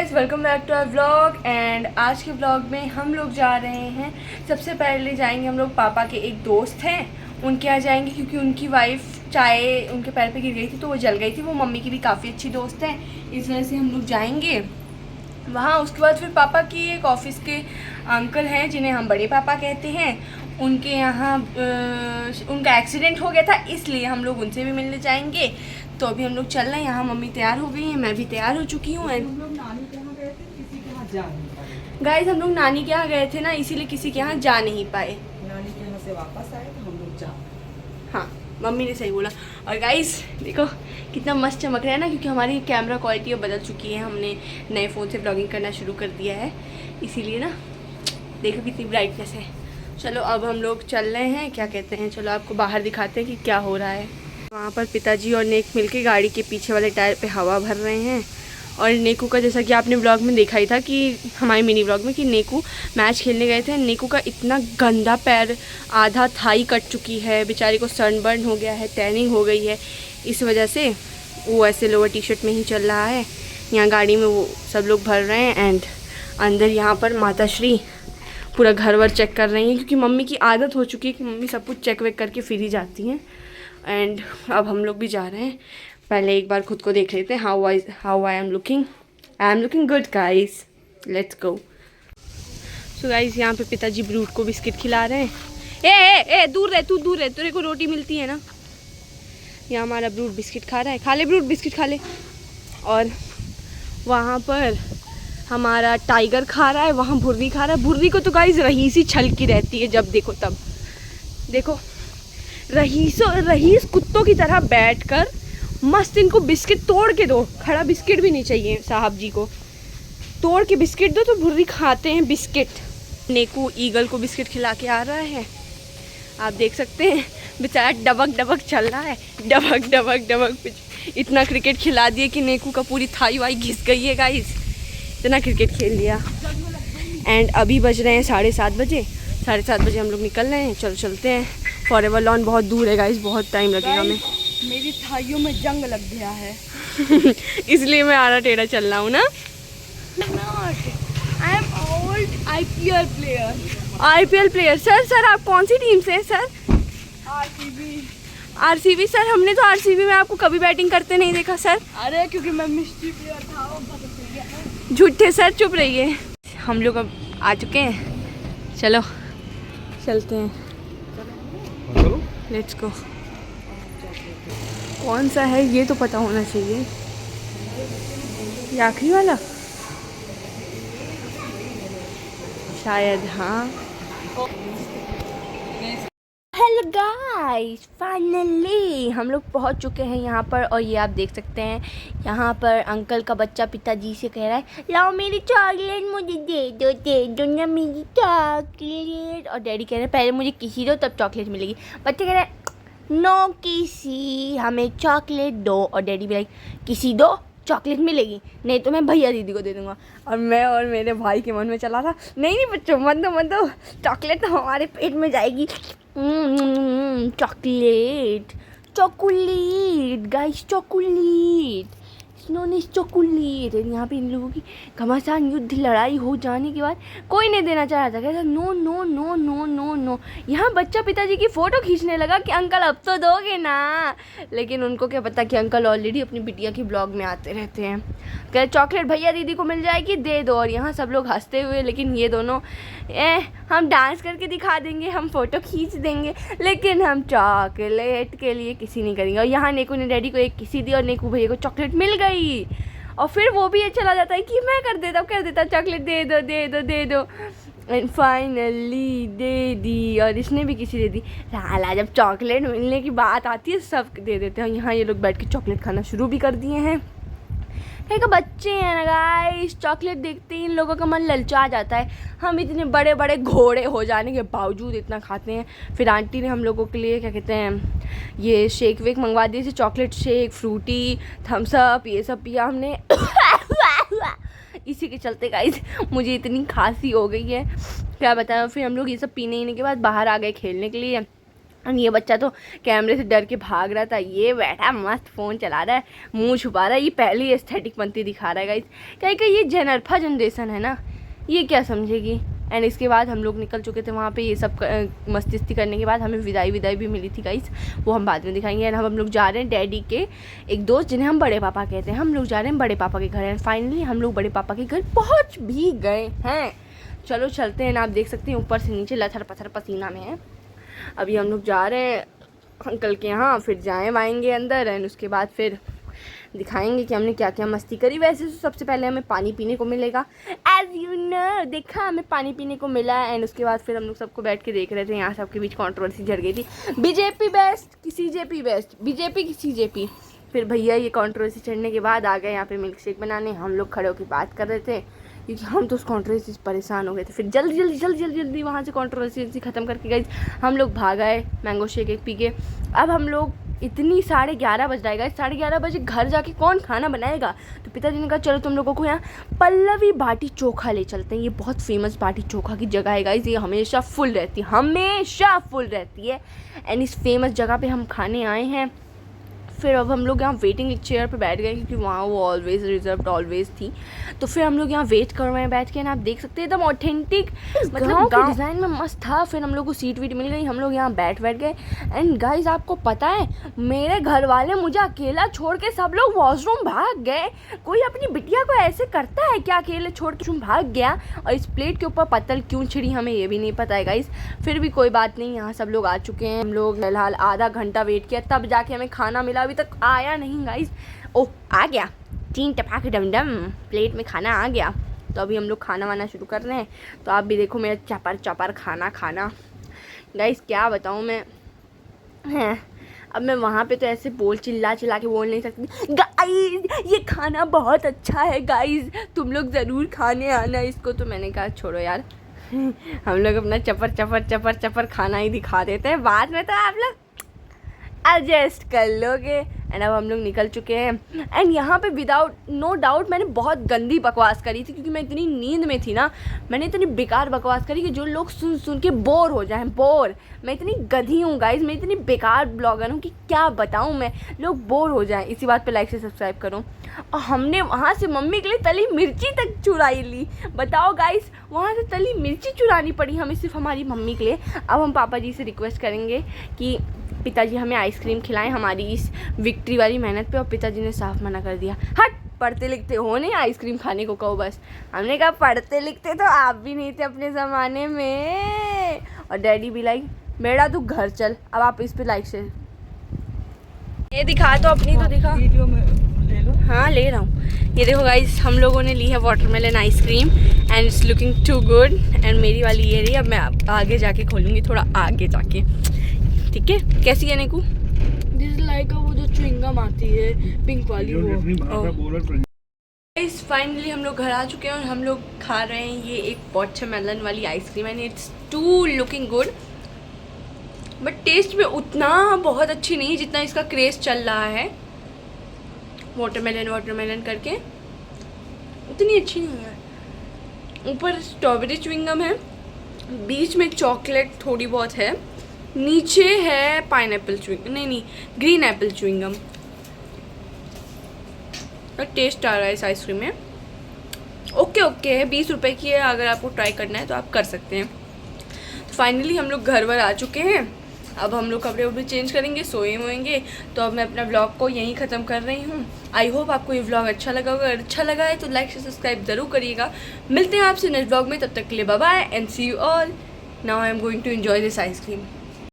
Guys, welcome back to our vlog. And आज के vlog में हम लोग जा रहे हैं, सबसे पहले जाएंगे हम लोग पापा के एक दोस्त हैं उनके यहाँ जाएंगे, क्योंकि उनकी वाइफ चाय उनके पैर पे गिर गई थी तो वो जल गई थी। वो मम्मी की भी काफ़ी अच्छी दोस्त है, इस वजह से हम लोग जाएंगे वहाँ। उसके बाद फिर पापा की एक ऑफिस के अंकल हैं जिन्हें हम बड़े पापा कहते हैं, उनके यहाँ उनका एक्सीडेंट हो गया था, इसलिए हम लोग उनसे भी मिलने जाएंगे। तो अभी हम लोग चल रहे हैं। यहाँ मम्मी तैयार हो गई हैं, मैं भी तैयार हो चुकी हूँ। गाइस, हम लोग नानी के यहाँ गए थे ना, इसीलिए किसी के यहाँ जा नहीं पाए। नानी के यहाँ से वापस आए तो हम लोग जा। हाँ, मम्मी ने सही बोला। और गाइस देखो कितना मस्त चमक रहा है ना, क्योंकि हमारी कैमरा क्वालिटी अब बदल चुकी है, हमने नए फ़ोन से ब्लॉगिंग करना शुरू कर दिया है, इसीलिए ना देखो कितनी ब्राइटनेस है। चलो अब हम लोग चल रहे हैं, क्या कहते हैं, चलो आपको बाहर दिखाते हैं कि क्या हो रहा है। वहाँ पर पिताजी और नेक मिलके गाड़ी के पीछे वाले टायर पे हवा भर रहे हैं। और नेकू का, जैसा कि आपने ब्लॉग में देखा ही था कि हमारे मिनी ब्लॉग में, कि नेकू मैच खेलने गए थे, नेकू का इतना गंदा पैर, आधा थाई कट चुकी है, बेचारी को सनबर्न हो गया है, टैनिंग हो गई है, इस वजह से वो ऐसे लोअर टी शर्ट में ही चल रहा है। यहाँ गाड़ी में वो सब लोग भर रहे हैं। एंड अंदर यहाँ पर माता श्री पूरा घर वर चेक कर रही हैं, क्योंकि मम्मी की आदत हो चुकी है कि मम्मी सब कुछ चेक वेक करके फिर ही जाती हैं। एंड अब हम लोग भी जा रहे हैं, पहले एक बार खुद को देख लेते हैं। How I am looking good guys, let's go. So guys, यहाँ पे पिताजी ब्रूट को बिस्किट खिला रहे हैं। ए दूर रहे, तू दूर रहे, तेरे को रोटी मिलती है ना। यहाँ हमारा ब्रूट बिस्किट खा रहा है, खा ले ब्रूट, बिस्किट खा ले। और वहाँ पर हमारा टाइगर खा रहा है, वहाँ भुर्री खा रहा है। भुर्री को तो गाइस रहीसी छलकी रहती है, जब देखो तब। देखो रहीस कुत्तों की तरह बैठकर मस्त इनको बिस्किट तोड़ के दो, खड़ा बिस्किट भी नहीं चाहिए साहब जी को, तोड़ के बिस्किट दो तो भुर्री खाते हैं बिस्किट। नेकू ईगल को बिस्किट खिला के आ रहा है, आप देख सकते हैं, बेचारा डबक डबक चल रहा है, डबक डबक डबक। इतना क्रिकेट खिला दिए कि नेकू का पूरी थाई वाई घिस गई है गाइस, इतना क्रिकेट खेल लिया। एंड अभी बज रहे हैं 7:30 बजे। 7:30 बजे हम लोग निकल रहे हैं, चलो चलते हैं। फॉरएवर लॉन बहुत दूर है गाइस, बहुत टाइम लगेगा। मैं मेरी थाइयों में जंग लग गया है इसलिए मैं आड़ा टेढ़ा चल रहा हूँ ना। I am old IPL player. Sir आप कौन सी टीम से हैं सर? आरसीबी। सर हमने तो आरसीबी में आपको कभी बैटिंग करते नहीं देखा सर। अरे क्योंकि मैं मिस्ट्री प्लेयर था। झूठे सर, चुप रहिए। हम लोग अब आ चुके हैं, चलो चलते हैं, लेट्स गो। कौन सा है ये तो पता होना चाहिए, ये आखिरी वाला शायद। हाँ, हेलो गाइस, फाइनली हम लोग पहुंच चुके हैं यहाँ पर। और ये आप देख सकते हैं, यहाँ पर अंकल का बच्चा पिताजी से कह रहा है, लाओ मेरी चॉकलेट, मुझे दे दो ना मेरी चॉकलेट। और डैडी कह रहे हैं, पहले मुझे किसी दो तब चॉकलेट मिलेगी। बच्चे कह रहे हैं, नो किसी, हमें चॉकलेट दो। और डैडी भी लाइक, किसी दो चॉकलेट मिलेगी, नहीं तो मैं भैया दीदी को दे दूंगा। और मैं और मेरे भाई के मन में चला था, नहीं बच्चों मत दो, चॉकलेट तो हमारे पेट में जाएगी। Chocolate guys, chocolate non is chocolate. यहाँ पे इन लोगों की घमासान युद्ध लड़ाई हो जाने के बाद कोई नहीं देना चाह रहा था, कहता no no no no no no. यहाँ बच्चा पिताजी की फ़ोटो खींचने लगा कि अंकल अब तो दोगे ना, लेकिन उनको क्या पता कि अंकल ऑलरेडी अपनी बिटिया की ब्लॉग में आते रहते हैं। कहते चॉकलेट भैया दीदी को मिल जाएगी, दे दो। और यहाँ सब लोग हंसते हुए, लेकिन ये दोनों हम डांस करके दिखा देंगे, हम फ़ोटो खींच देंगे, लेकिन हम चॉकलेट के लिए किसी नहीं करेंगे। और यहाँ नेकू ने डैडी को एक किसी दी और नेकू भैया को चॉकलेट मिल गई। और फिर वो भी ये चला जाता है कि मैं कर देता चॉकलेट, दे दो। एंड फाइनली दे दी, और इसने भी किसी दे दी। साला जब चॉकलेट मिलने की बात आती है सब दे देते हैं। यहाँ ये लोग बैठ के चॉकलेट खाना शुरू भी कर दिए हैं। कहीं बच्चे हैं ना गाइस, चॉकलेट देखते ही इन लोगों का मन ललचा जाता है। हम इतने बड़े बड़े घोड़े हो जाने के बावजूद इतना खाते हैं। फिर आंटी ने हम लोगों के लिए क्या कहते हैं, ये शेक वेक मंगवा दिए थे, chocolate shake, Frooti, Thums Up, ये सब पिया हमने। इसी के चलते गाइस मुझे इतनी खांसी हो गई है, क्या बताएं। फिर हम लोग ये सब पीने के बाद बाहर आ गए खेलने के लिए। और ये बच्चा तो कैमरे से डर के भाग रहा था, ये बैठा मस्त फ़ोन चला रहा है, मुंह छुपा रहा है। ये पहले ही एस्थेटिक बनती दिखा रहा है गाइस। कहीं ये जनरफा जनरेशन है ना, ये क्या समझेगी। एंड इसके बाद हम लोग निकल चुके थे वहाँ पे, ये सब मस्ती करने के बाद हमें विदाई भी मिली थी गाइस, वो हम बाद में दिखाएंगे। एंड हम लोग जा रहे हैं डैडी के एक दोस्त जिन्हें हम बड़े पापा कहते हैं, हम लोग जा रहे हैं बड़े पापा के घर। एंड फाइनली हम लोग बड़े पापा के घर पहुँच भी गए हैं। चलो चलते हैं ना, आप देख सकते हैं ऊपर से नीचे लथर पथर पसीना में है। अभी हम लोग जा रहे हैं अंकल के यहाँ, फिर आएंगे अंदर एंड उसके बाद फिर दिखाएंगे कि हमने क्या क्या मस्ती करी। वैसे तो सबसे पहले हमें पानी पीने को मिलेगा, एज यू नो, देखा हमें पानी पीने को मिला। एंड उसके बाद फिर हम लोग सबको बैठ के देख रहे थे, यहाँ सबके बीच कंट्रोवर्सी झड़ गई थी, बीजेपी बेस्ट कि सीजेपी बेस्ट, बीजेपी की सीजेपी। फिर भैया ये कंट्रोवर्सी चढ़ने के बाद आ गए यहाँ पे मिल्क शेक बनाने, हम लोग खड़े होकर बात कर रहे थे क्योंकि हम तो उस कंट्रोवर्सी से परेशान हो गए थे। फिर जल्दी वहाँ से कंट्रोवर्सी ख़त्म करके गई हम लोग भाग आए मैंगो शेक एक पी के। अब हम लोग इतनी 11:30 बज जाएगा, 11:30 बजे घर जाके कौन खाना बनाएगा। तो पिताजी ने कहा चलो तुम लोगों को यहाँ पल्लवी बाटी चोखा ले चलते हैं, ये बहुत फेमस बाटी चोखा की जगह है गाइस, ये हमेशा फुल रहती है। एंड इस फेमस जगह पे हम खाने आए हैं। फिर अब हम लोग यहाँ वेटिंग चेयर पे बैठ गए क्योंकि वहाँ वो ऑलवेज रिजर्व्ड ऑलवेज थी। तो फिर हम लोग यहाँ वेट कर रहे हैं बैठ के, ना आप देख सकते हैं एकदम ऑथेंटिक, मतलब गाँव डिज़ाइन में मस्त था। फिर हम लोग को सीट वीट मिल गई, हम लोग यहाँ बैठ गए। एंड गाइस आपको पता है मेरे घर वाले मुझे अकेला छोड़ के सब लोग वॉशरूम भाग गए। कोई अपनी बिटिया को ऐसे करता है क्या, अकेले छोड़ के भाग गया। और इस प्लेट के ऊपर पत्तल क्यों छिड़ी हमें ये भी नहीं पता है गाइस। फिर भी कोई बात नहीं, यहाँ सब लोग आ चुके हैं। हम लोग फिलहाल आधा घंटा वेट किया तब जाके हमें खाना मिला, अभी तक आया नहीं गाइस। ओह आ गया, 3 टपाके डम प्लेट में खाना आ गया। तो अभी हम लोग खाना वाना शुरू कर रहे हैं। तो आप भी देखो मेरा चपर खाना गाइस, क्या बताऊँ मैं। हैं अब मैं वहाँ पे तो ऐसे चिल्ला के बोल नहीं सकती गाइस ये खाना बहुत अच्छा है गाइस, तुम लोग ज़रूर खाने आना इसको। तो मैंने कहा छोड़ो यार, हम लोग अपना चपर खाना ही दिखा देते हैं, बाद में तो आप लोग एडजस्ट कर लोगे। एंड अब हम लोग निकल चुके हैं। एंड यहाँ पे नो डाउट मैंने बहुत गंदी बकवास करी थी क्योंकि मैं इतनी नींद में थी ना, मैंने इतनी बेकार बकवास करी कि जो लोग सुन के बोर हो जाएं। मैं इतनी गधी हूँ गाइस, मैं इतनी बेकार ब्लॉगर हूँ कि क्या बताऊँ मैं, लोग बोर हो जाएं। इसी बात पे लाइक से सब्सक्राइब करो। और हमने वहाँ से मम्मी के लिए तली मिर्ची तक चुराई ली, बताओ गाइस, वहाँ से तली मिर्ची चुरानी पड़ी हमें सिर्फ हमारी मम्मी के लिए। अब हम पापा जी से रिक्वेस्ट करेंगे कि पिताजी हमें आइसक्रीम खिलाएं हमारी इस विक्ट्री वाली मेहनत पे। और पिताजी ने साफ मना कर दिया, हट पढ़ते लिखते हो नहीं, आइसक्रीम खाने को कहो बस। हमने कहा पढ़ते लिखते तो आप भी नहीं थे अपने ज़माने में। और डैडी भी लाइक बेटा तू घर चल। अब आप इस पे लाइक से ये दिखा तो अपनी तो दिखा, वीडियो में ले लो। हाँ ले रहा हूँ। ये देखो गाइस हम लोगों ने ली है watermelon ice cream and it's looking too good. And मेरी वाली ये रही, अब मैं आगे जाके खोलूँगी, थोड़ा आगे जाके, ठीक है। कैसी है नेकू? दिस लाइक वो जो च्युइंगम आती है पिंक वाली वो। गाइस फाइनली हम लोग घर आ चुके हैं और हम लोग खा रहे हैं ये एक वाटरमेलन वाली ice cream and it's too looking good. But taste में उतना बहुत अच्छी नहीं जितना इसका क्रेज चल रहा है, वाटरमेलन करके उतनी अच्छी नहीं है। ऊपर स्ट्रॉबेरी च्युइंगम है, बीच में चॉकलेट थोड़ी बहुत है, नीचे है पाइनएप्पल च्युइंगम, नहीं ग्रीन एप्पल च्युइंगम। और टेस्ट आ रहा है इस आइसक्रीम में, ओके है, 20 रुपए की है। अगर आपको ट्राई करना है तो आप कर सकते हैं। तो फाइनली हम लोग घर वर आ चुके हैं। अब हम लोग कपड़े वपड़े चेंज करेंगे, सोएंगे। तो अब मैं अपना व्लॉग को यहीं ख़त्म कर रही हूँ। आई होप आपको ये व्लॉग अच्छा लगा होगा। अगर अच्छा लगा है तो लाइक से सब्सक्राइब ज़रूर करिएगा। मिलते हैं आपसे नेक्स्ट व्लॉग में, तब तक के लिए bye bye and see you all. Now I am going to enjoy this ice cream.